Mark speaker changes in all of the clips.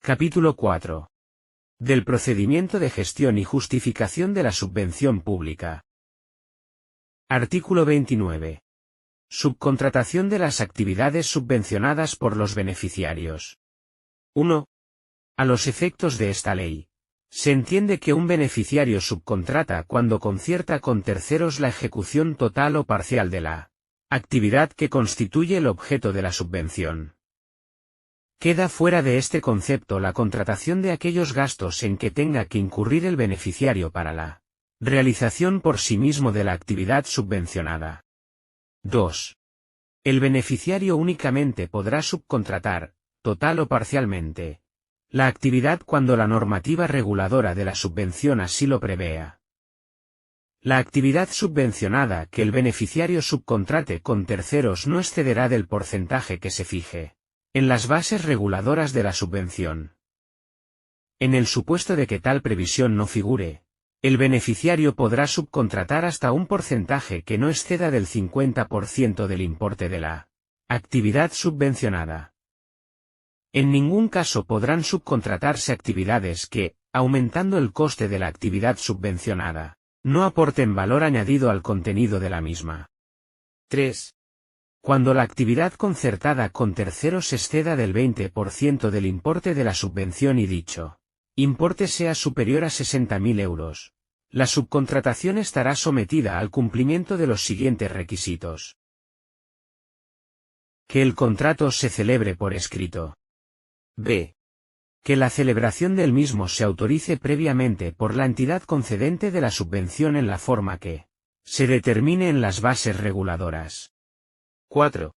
Speaker 1: Capítulo 4. Del procedimiento de gestión y justificación de la subvención pública. Artículo 29. Subcontratación de las actividades subvencionadas por los beneficiarios. 1. A los efectos de esta ley, se entiende que un beneficiario subcontrata cuando concierta con terceros la ejecución total o parcial de la actividad que constituye el objeto de la subvención. Queda fuera de este concepto la contratación de aquellos gastos en que tenga que incurrir el beneficiario para la realización por sí mismo de la actividad subvencionada. 2. El beneficiario únicamente podrá subcontratar, total o parcialmente, la actividad cuando la normativa reguladora de la subvención así lo prevea. La actividad subvencionada que el beneficiario subcontrate con terceros no excederá del porcentaje que se fije en las bases reguladoras de la subvención. En el supuesto de que tal previsión no figure, el beneficiario podrá subcontratar hasta un porcentaje que no exceda del 50% del importe de la actividad subvencionada. En ningún caso podrán subcontratarse actividades que, aumentando el coste de la actividad subvencionada, no aporten valor añadido al contenido de la misma. 3. Cuando la actividad concertada con terceros exceda del 20% del importe de la subvención y dicho importe sea superior a 60.000 euros, la subcontratación estará sometida al cumplimiento de los siguientes requisitos. Que el contrato se celebre por escrito. B. Que la celebración del mismo se autorice previamente por la entidad concedente de la subvención en la forma que se determine en las bases reguladoras. 4.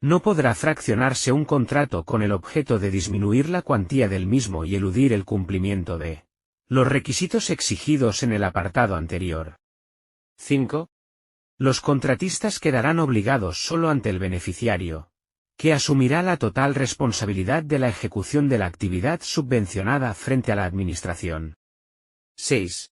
Speaker 1: No podrá fraccionarse un contrato con el objeto de disminuir la cuantía del mismo y eludir el cumplimiento de los requisitos exigidos en el apartado anterior. 5. Los contratistas quedarán obligados solo ante el beneficiario, que asumirá la total responsabilidad de la ejecución de la actividad subvencionada frente a la Administración. 6.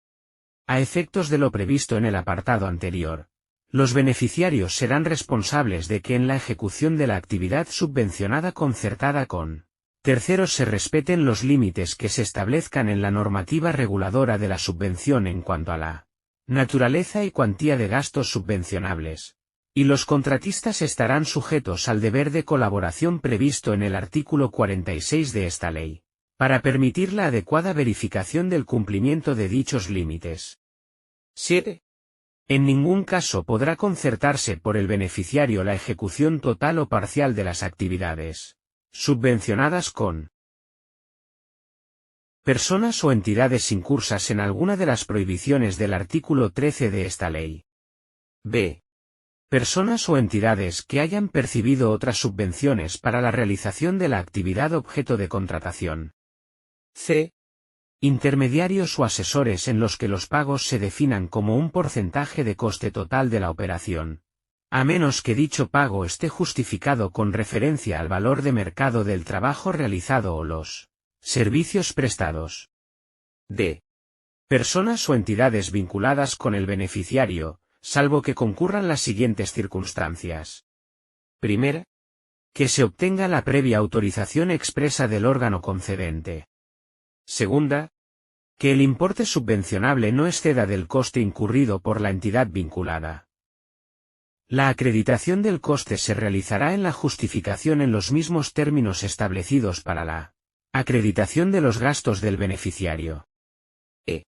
Speaker 1: A efectos de lo previsto en el apartado anterior, los beneficiarios serán responsables de que en la ejecución de la actividad subvencionada concertada con terceros se respeten los límites que se establezcan en la normativa reguladora de la subvención en cuanto a la naturaleza y cuantía de gastos subvencionables, y los contratistas estarán sujetos al deber de colaboración previsto en el artículo 46 de esta ley, para permitir la adecuada verificación del cumplimiento de dichos límites. 7. En ningún caso podrá concertarse por el beneficiario la ejecución total o parcial de las actividades subvencionadas con personas o entidades incursas en alguna de las prohibiciones del artículo 13 de esta ley. B. Personas o entidades que hayan percibido otras subvenciones para la realización de la actividad objeto de contratación. C. Intermediarios o asesores en los que los pagos se definan como un porcentaje de coste total de la operación, a menos que dicho pago esté justificado con referencia al valor de mercado del trabajo realizado o los servicios prestados. D. Personas o entidades vinculadas con el beneficiario, salvo que concurran las siguientes circunstancias. Primera, que se obtenga la previa autorización expresa del órgano concedente. Segunda, que el importe subvencionable no exceda del coste incurrido por la entidad vinculada. La acreditación del coste se realizará en la justificación en los mismos términos establecidos para la acreditación de los gastos del beneficiario. E.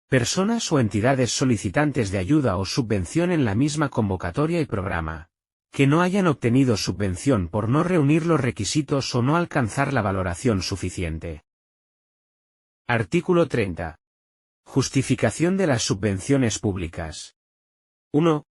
Speaker 1: Personas o entidades solicitantes de ayuda o subvención en la misma convocatoria y programa, que no hayan obtenido subvención por no reunir los requisitos o no alcanzar la valoración suficiente. Artículo 30. Justificación de las subvenciones públicas. 1.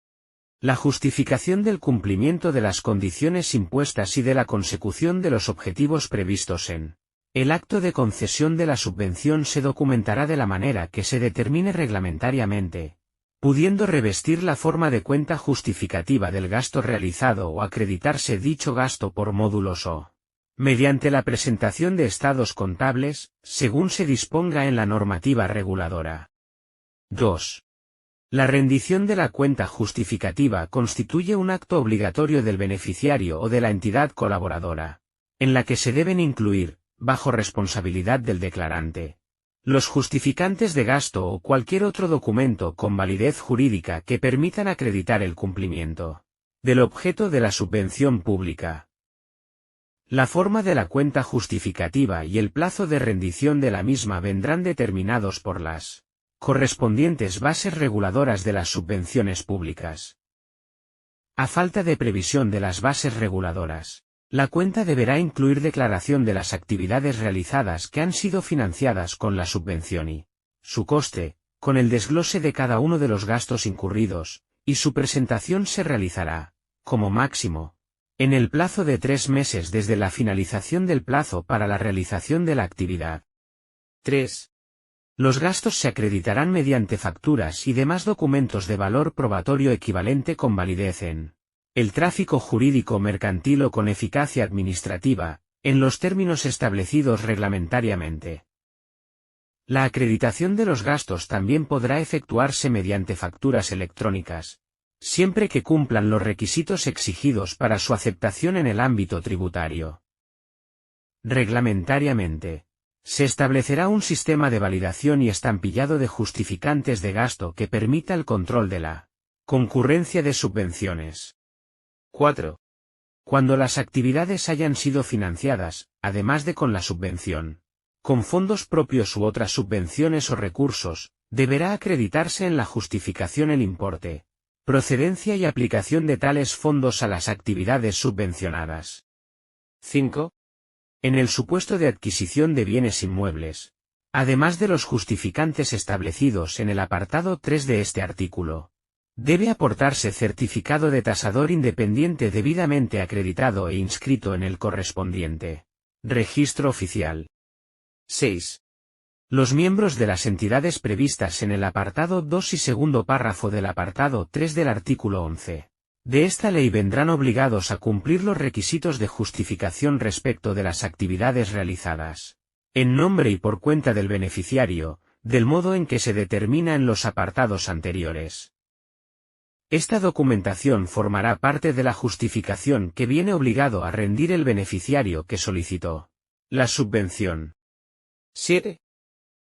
Speaker 1: La justificación del cumplimiento de las condiciones impuestas y de la consecución de los objetivos previstos en el acto de concesión de la subvención se documentará de la manera que se determine reglamentariamente, pudiendo revestir la forma de cuenta justificativa del gasto realizado o acreditarse dicho gasto por módulos o mediante la presentación de estados contables, según se disponga en la normativa reguladora. 2. La rendición de la cuenta justificativa constituye un acto obligatorio del beneficiario o de la entidad colaboradora, en la que se deben incluir, bajo responsabilidad del declarante. Los justificantes de gasto o cualquier otro documento con validez jurídica que permitan acreditar el cumplimiento del objeto de la subvención pública. La forma de la cuenta justificativa y el plazo de rendición de la misma vendrán determinados por las correspondientes bases reguladoras de las subvenciones públicas. A falta de previsión de las bases reguladoras, la cuenta deberá incluir declaración de las actividades realizadas que han sido financiadas con la subvención y su coste, con el desglose de cada uno de los gastos incurridos, y su presentación se realizará, como máximo, en el plazo de 3 meses desde la finalización del plazo para la realización de la actividad. 3. Los gastos se acreditarán mediante facturas y demás documentos de valor probatorio equivalente con validez en el tráfico jurídico mercantil o con eficacia administrativa, en los términos establecidos reglamentariamente. La acreditación de los gastos también podrá efectuarse mediante facturas electrónicas, siempre que cumplan los requisitos exigidos para su aceptación en el ámbito tributario. Reglamentariamente, se establecerá un sistema de validación y estampillado de justificantes de gasto que permita el control de la concurrencia de subvenciones. 4. Cuando las actividades hayan sido financiadas, además de con la subvención, con fondos propios u otras subvenciones o recursos, deberá acreditarse en la justificación el importe, procedencia y aplicación de tales fondos a las actividades subvencionadas. 5. En el supuesto de adquisición de bienes inmuebles, además de los justificantes establecidos en el apartado 3 de este artículo, debe aportarse certificado de tasador independiente debidamente acreditado e inscrito en el correspondiente registro oficial. 6. Los miembros de las entidades previstas en el apartado 2 y segundo párrafo del apartado 3 del artículo 11 de esta ley vendrán obligados a cumplir los requisitos de justificación respecto de las actividades realizadas, en nombre y por cuenta del beneficiario, del modo en que se determina en los apartados anteriores. Esta documentación formará parte de la justificación que viene obligado a rendir el beneficiario que solicitó la subvención. 7.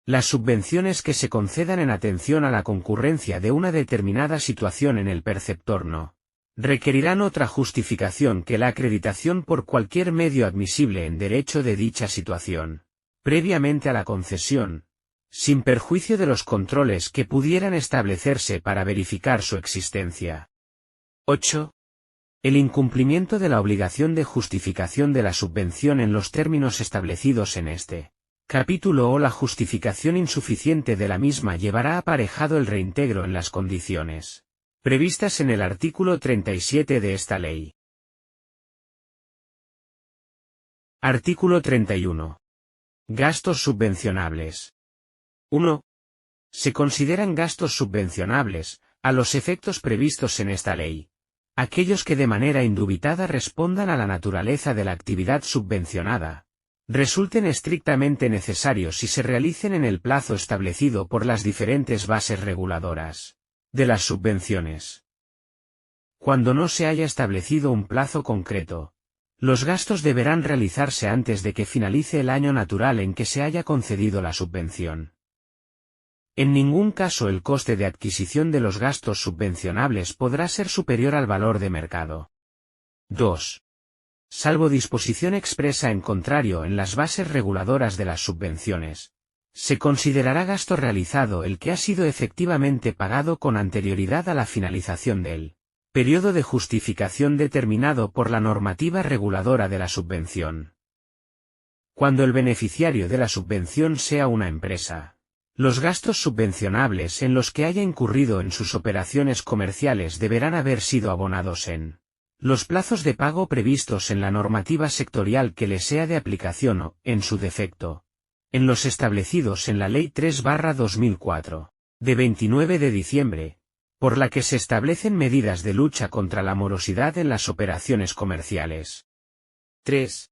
Speaker 1: Las subvenciones que se concedan en atención a la concurrencia de una determinada situación en el perceptor no requerirán otra justificación que la acreditación por cualquier medio admisible en derecho de dicha situación, previamente a la concesión, sin perjuicio de los controles que pudieran establecerse para verificar su existencia. 8. El incumplimiento de la obligación de justificación de la subvención en los términos establecidos en este capítulo o la justificación insuficiente de la misma llevará aparejado el reintegro en las condiciones previstas en el artículo 37 de esta ley. Artículo 31. Gastos subvencionables. 1. Se consideran gastos subvencionables, a los efectos previstos en esta ley, aquellos que de manera indubitada respondan a la naturaleza de la actividad subvencionada, resulten estrictamente necesarios y se realicen en el plazo establecido por las diferentes bases reguladoras de las subvenciones. Cuando no se haya establecido un plazo concreto, los gastos deberán realizarse antes de que finalice el año natural en que se haya concedido la subvención. En ningún caso el coste de adquisición de los gastos subvencionables podrá ser superior al valor de mercado. 2. Salvo disposición expresa en contrario en las bases reguladoras de las subvenciones, se considerará gasto realizado el que ha sido efectivamente pagado con anterioridad a la finalización del periodo de justificación determinado por la normativa reguladora de la subvención. Cuando el beneficiario de la subvención sea una empresa, los gastos subvencionables en los que haya incurrido en sus operaciones comerciales deberán haber sido abonados en los plazos de pago previstos en la normativa sectorial que le sea de aplicación o, en su defecto, en los establecidos en la Ley 3/2004, de 29 de diciembre, por la que se establecen medidas de lucha contra la morosidad en las operaciones comerciales. 3.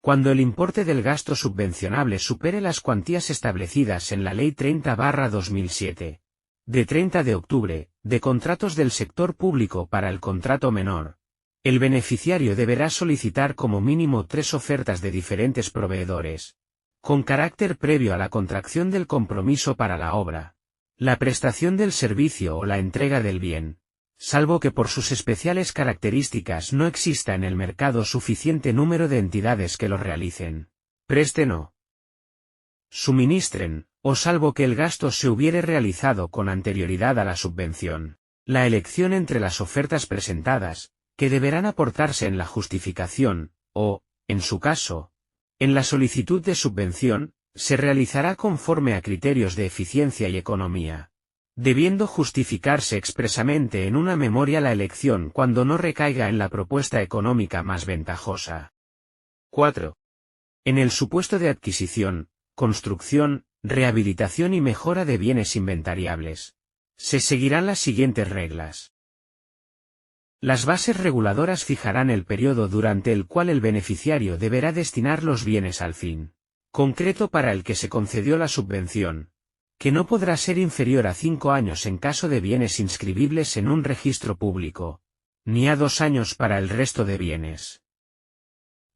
Speaker 1: Cuando el importe del gasto subvencionable supere las cuantías establecidas en la Ley 30/2007, de 30 de octubre, de contratos del sector público para el contrato menor, El beneficiario deberá solicitar como mínimo 3 ofertas de diferentes proveedores, con carácter previo a la contracción del compromiso para la obra, la prestación del servicio o la entrega del bien, salvo que por sus especiales características no exista en el mercado suficiente número de entidades que lo realicen, presten o suministren, o salvo que el gasto se hubiere realizado con anterioridad a la subvención. La elección entre las ofertas presentadas, que deberán aportarse en la justificación, o, en su caso, en la solicitud de subvención, se realizará conforme a criterios de eficiencia y economía, debiendo justificarse expresamente en una memoria la elección cuando no recaiga en la propuesta económica más ventajosa. 4. En el supuesto de adquisición, construcción, rehabilitación y mejora de bienes inventariables, se seguirán las siguientes reglas. Las bases reguladoras fijarán el periodo durante el cual el beneficiario deberá destinar los bienes al fin concreto para el que se concedió la subvención, que no podrá ser inferior a 5 años en caso de bienes inscribibles en un registro público, ni a 2 años para el resto de bienes.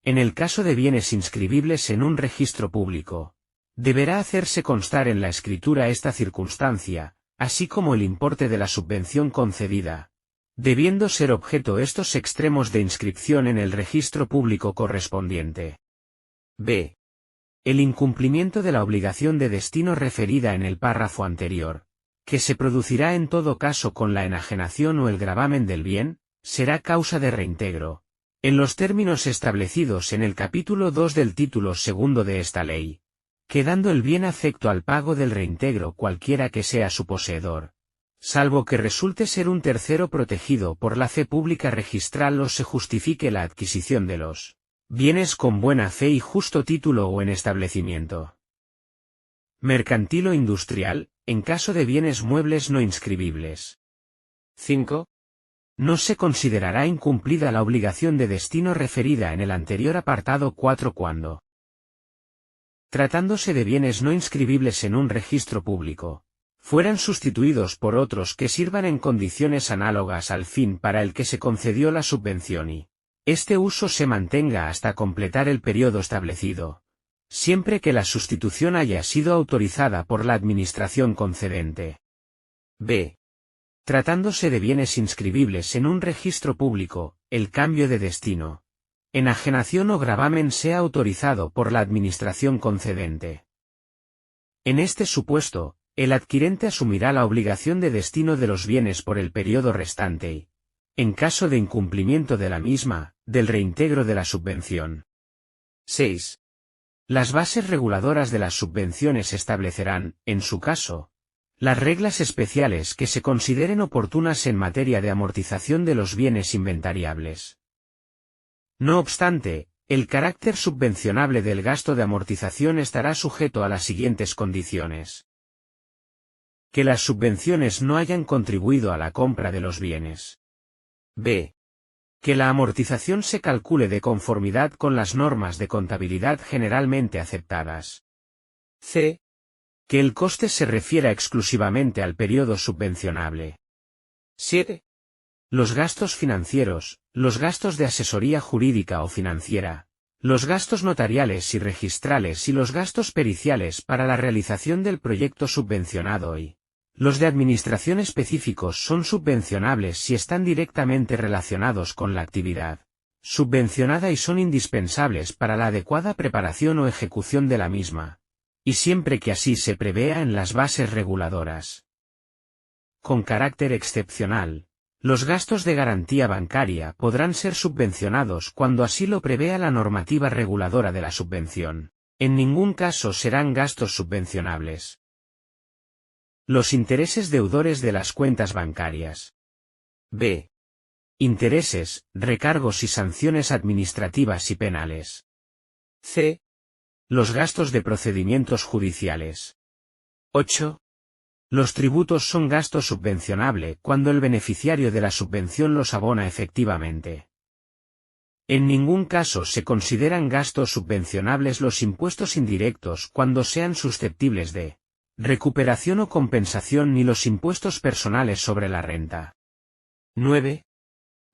Speaker 1: En el caso de bienes inscribibles en un registro público, deberá hacerse constar en la escritura esta circunstancia, así como el importe de la subvención concedida, debiendo ser objeto estos extremos de inscripción en el registro público correspondiente. B. El incumplimiento de la obligación de destino referida en el párrafo anterior, que se producirá en todo caso con la enajenación o el gravamen del bien, será causa de reintegro, en los términos establecidos en el capítulo 2 del título segundo de esta ley, quedando el bien afecto al pago del reintegro cualquiera que sea su poseedor, salvo que resulte ser un tercero protegido por la fe pública registral o se justifique la adquisición de los bienes con buena fe y justo título o en establecimiento mercantil o industrial, en caso de bienes muebles no inscribibles. 5. No se considerará incumplida la obligación de destino referida en el anterior apartado 4 cuando, tratándose de bienes no inscribibles en un registro público, fueran sustituidos por otros que sirvan en condiciones análogas al fin para el que se concedió la subvención y este uso se mantenga hasta completar el periodo establecido, siempre que la sustitución haya sido autorizada por la administración concedente. B. Tratándose de bienes inscribibles en un registro público, el cambio de destino, enajenación o gravamen sea autorizado por la administración concedente. En este supuesto, el adquirente asumirá la obligación de destino de los bienes por el periodo restante y, en caso de incumplimiento de la misma, del reintegro de la subvención. 6. Las bases reguladoras de las subvenciones establecerán, en su caso, las reglas especiales que se consideren oportunas en materia de amortización de los bienes inventariables. No obstante, el carácter subvencionable del gasto de amortización estará sujeto a las siguientes condiciones. Que las subvenciones no hayan contribuido a la compra de los bienes. B. Que la amortización se calcule de conformidad con las normas de contabilidad generalmente aceptadas. C. Que el coste se refiera exclusivamente al periodo subvencionable. 7. Los gastos financieros, los gastos de asesoría jurídica o financiera, los gastos notariales y registrales y los gastos periciales para la realización del proyecto subvencionado y los de administración específicos son subvencionables si están directamente relacionados con la actividad subvencionada y son indispensables para la adecuada preparación o ejecución de la misma, y siempre que así se prevea en las bases reguladoras. Con carácter excepcional, los gastos de garantía bancaria podrán ser subvencionados cuando así lo prevea la normativa reguladora de la subvención. En ningún caso serán gastos subvencionables. Los intereses deudores de las cuentas bancarias. B. Intereses, recargos y sanciones administrativas y penales. C. Los gastos de procedimientos judiciales. 8. Los tributos son gasto subvencionable cuando el beneficiario de la subvención los abona efectivamente. En ningún caso se consideran gastos subvencionables los impuestos indirectos cuando sean susceptibles de recuperación o compensación ni los impuestos personales sobre la renta. 9.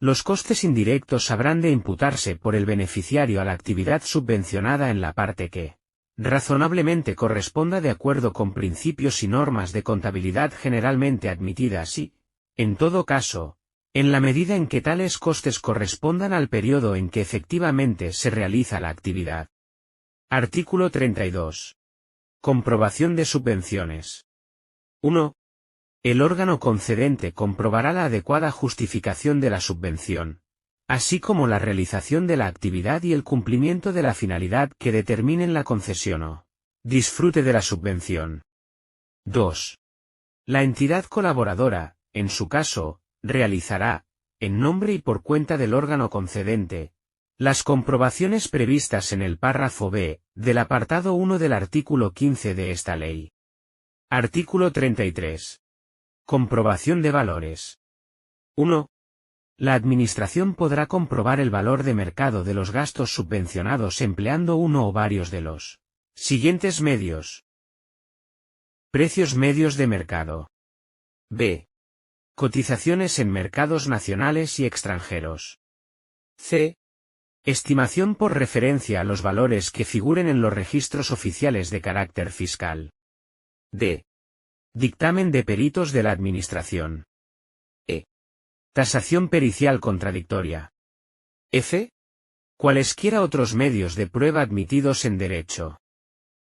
Speaker 1: Los costes indirectos habrán de imputarse por el beneficiario a la actividad subvencionada en la parte que razonablemente corresponda de acuerdo con principios y normas de contabilidad generalmente admitidas y, en todo caso, en la medida en que tales costes correspondan al periodo en que efectivamente se realiza la actividad. Artículo 32. Comprobación de subvenciones. 1. El órgano concedente comprobará la adecuada justificación de la subvención, así como la realización de la actividad y el cumplimiento de la finalidad que determinen la concesión o disfrute de la subvención. 2. La entidad colaboradora, en su caso, realizará, en nombre y por cuenta del órgano concedente, las comprobaciones previstas en el párrafo B, del apartado 1 del artículo 15 de esta ley. Artículo 33. Comprobación de valores. 1. La Administración podrá comprobar el valor de mercado de los gastos subvencionados empleando uno o varios de los siguientes medios. Precios medios de mercado. B. Cotizaciones en mercados nacionales y extranjeros. C. Estimación por referencia a los valores que figuren en los registros oficiales de carácter fiscal. D. Dictamen de peritos de la Administración. E. Tasación pericial contradictoria. F. Cualesquiera otros medios de prueba admitidos en derecho.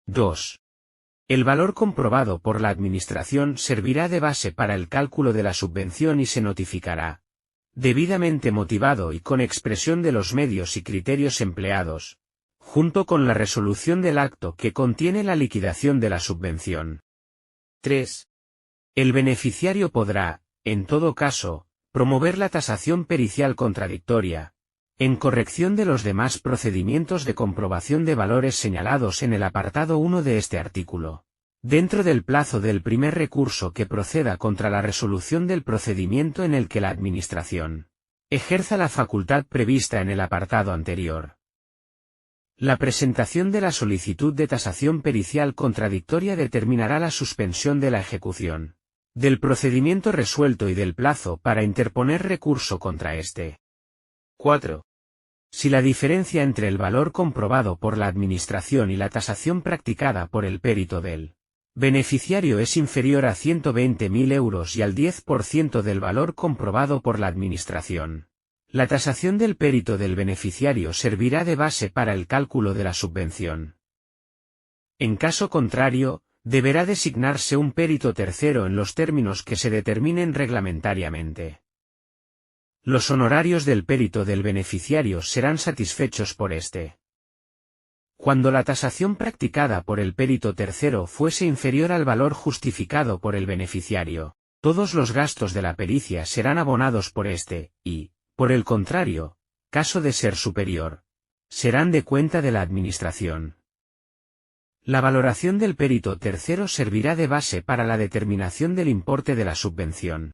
Speaker 1: 2. El valor comprobado por la Administración servirá de base para el cálculo de la subvención y se notificará, debidamente motivado y con expresión de los medios y criterios empleados, junto con la resolución del acto que contiene la liquidación de la subvención. 3. El beneficiario podrá, en todo caso, promover la tasación pericial contradictoria, en corrección de los demás procedimientos de comprobación de valores señalados en el apartado 1 de este artículo, dentro del plazo del primer recurso que proceda contra la resolución del procedimiento en el que la Administración ejerza la facultad prevista en el apartado anterior. La presentación de la solicitud de tasación pericial contradictoria determinará la suspensión de la ejecución del procedimiento resuelto y del plazo para interponer recurso contra este. 4. Si la diferencia entre el valor comprobado por la Administración y la tasación practicada por el perito del beneficiario es inferior a 120.000 euros y al 10% del valor comprobado por la Administración, la tasación del perito del beneficiario servirá de base para el cálculo de la subvención. En caso contrario, deberá designarse un perito tercero en los términos que se determinen reglamentariamente. Los honorarios del perito del beneficiario serán satisfechos por este. Cuando la tasación practicada por el perito tercero fuese inferior al valor justificado por el beneficiario, todos los gastos de la pericia serán abonados por este, y, por el contrario, caso de ser superior, serán de cuenta de la Administración. La valoración del perito tercero servirá de base para la determinación del importe de la subvención.